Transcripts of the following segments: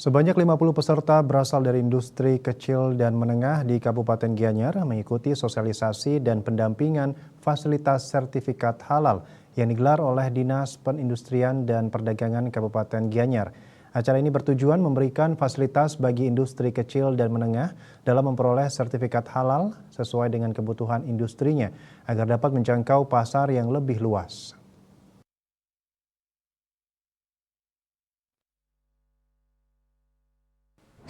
Sebanyak 50 peserta berasal dari industri kecil dan menengah di Kabupaten Gianyar mengikuti sosialisasi dan pendampingan fasilitas sertifikat halal yang digelar oleh Dinas Perindustrian dan Perdagangan Kabupaten Gianyar. Acara ini bertujuan memberikan fasilitas bagi industri kecil dan menengah dalam memperoleh sertifikat halal sesuai dengan kebutuhan industrinya agar dapat menjangkau pasar yang lebih luas.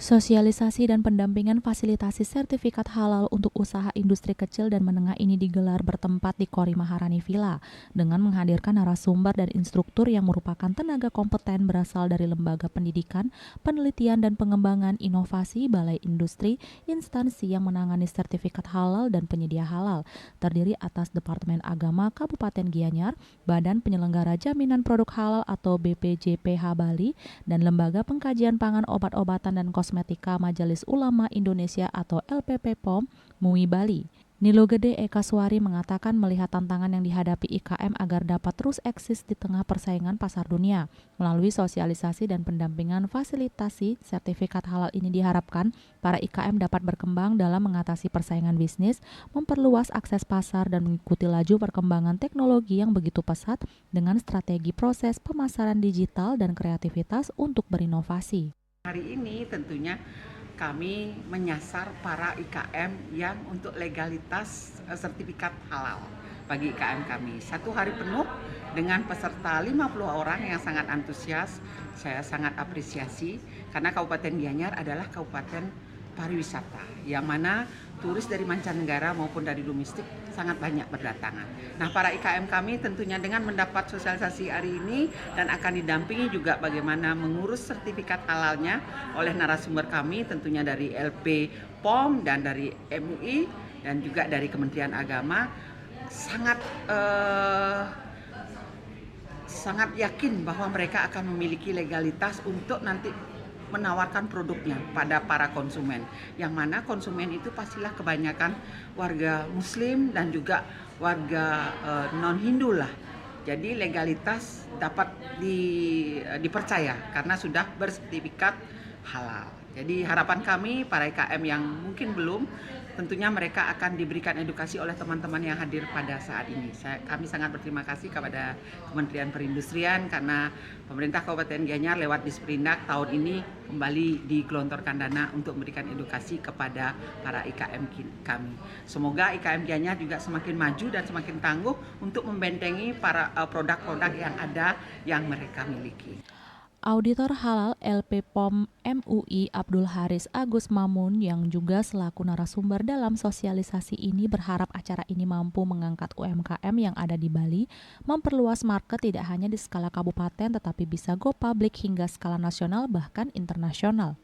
Sosialisasi dan pendampingan fasilitasi sertifikat halal untuk usaha industri kecil dan menengah ini digelar bertempat di Kori Maharani Villa dengan menghadirkan narasumber dan instruktur yang merupakan tenaga kompeten berasal dari lembaga pendidikan, penelitian dan pengembangan inovasi, balai industri, instansi yang menangani sertifikat halal dan penyedia halal, terdiri atas Departemen Agama Kabupaten Gianyar, Badan Penyelenggara Jaminan Produk Halal atau BPJPH Bali, dan Lembaga Pengkajian Pangan Obat-obatan dan Kosmetika Majelis Ulama Indonesia atau LPP POM MUI Bali. Nilo Gede Eka Suari mengatakan melihat tantangan yang dihadapi IKM agar dapat terus eksis di tengah persaingan pasar dunia. Melalui sosialisasi dan pendampingan fasilitasi sertifikat halal ini diharapkan para IKM dapat berkembang dalam mengatasi persaingan bisnis, memperluas akses pasar dan mengikuti laju perkembangan teknologi yang begitu pesat dengan strategi proses pemasaran digital dan kreativitas untuk berinovasi. Hari ini tentunya kami menyasar para IKM yang untuk legalitas sertifikat halal bagi IKM kami. Satu hari penuh dengan peserta 50 orang yang sangat antusias. Saya sangat apresiasi karena Kabupaten Gianyar adalah kabupaten pariwisata yang mana turis dari mancanegara maupun dari domestik sangat banyak berdatangan. Nah, para IKM kami tentunya dengan mendapat sosialisasi hari ini dan akan didampingi juga bagaimana mengurus sertifikat halalnya oleh narasumber kami tentunya dari LP POM dan dari MUI dan juga dari Kementerian Agama sangat yakin bahwa mereka akan memiliki legalitas untuk nanti menawarkan produknya pada para konsumen, yang mana konsumen itu pastilah kebanyakan warga muslim dan juga warga non-Hindu lah. Jadi legalitas dapat dipercaya karena sudah bersertifikat halal. Jadi harapan kami para IKM yang mungkin belum, tentunya mereka akan diberikan edukasi oleh teman-teman yang hadir pada saat ini. Kami sangat berterima kasih kepada Kementerian Perindustrian karena pemerintah Kabupaten Gianyar lewat Disperindak tahun ini kembali digelontorkan dana untuk memberikan edukasi kepada para IKM kami. Semoga IKM Gianyar juga semakin maju dan semakin tangguh untuk membentengi para produk-produk yang ada yang mereka miliki. Auditor Halal LP POM MUI Abdul Haris Agus Mamun yang juga selaku narasumber dalam sosialisasi ini berharap acara ini mampu mengangkat UMKM yang ada di Bali, memperluas market tidak hanya di skala kabupaten tetapi bisa go public hingga skala nasional bahkan internasional.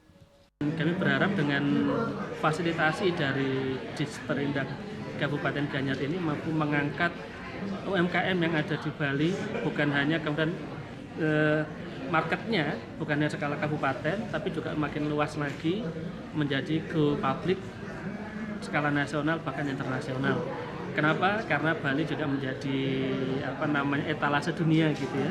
Kami berharap dengan fasilitasi dari Disperindak Kabupaten Gianyar ini mampu mengangkat UMKM yang ada di Bali, bukan hanya kemudian marketnya bukan hanya skala kabupaten tapi juga makin luas lagi menjadi go public skala nasional bahkan internasional. Kenapa? Karena Bali juga menjadi etalase dunia gitu ya.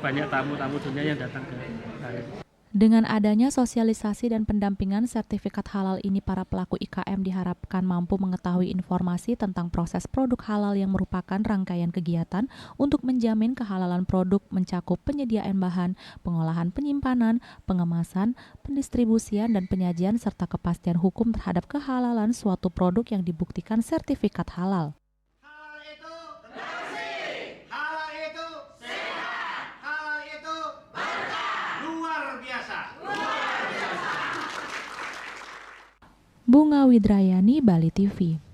Banyak tamu-tamu dunia yang datang ke Bali. Dengan adanya sosialisasi dan pendampingan sertifikat halal ini, para pelaku IKM diharapkan mampu mengetahui informasi tentang proses produk halal yang merupakan rangkaian kegiatan untuk menjamin kehalalan produk mencakup penyediaan bahan, pengolahan penyimpanan, pengemasan, pendistribusian, dan penyajian serta kepastian hukum terhadap kehalalan suatu produk yang dibuktikan sertifikat halal. Bunga Widrayani, Bali TV.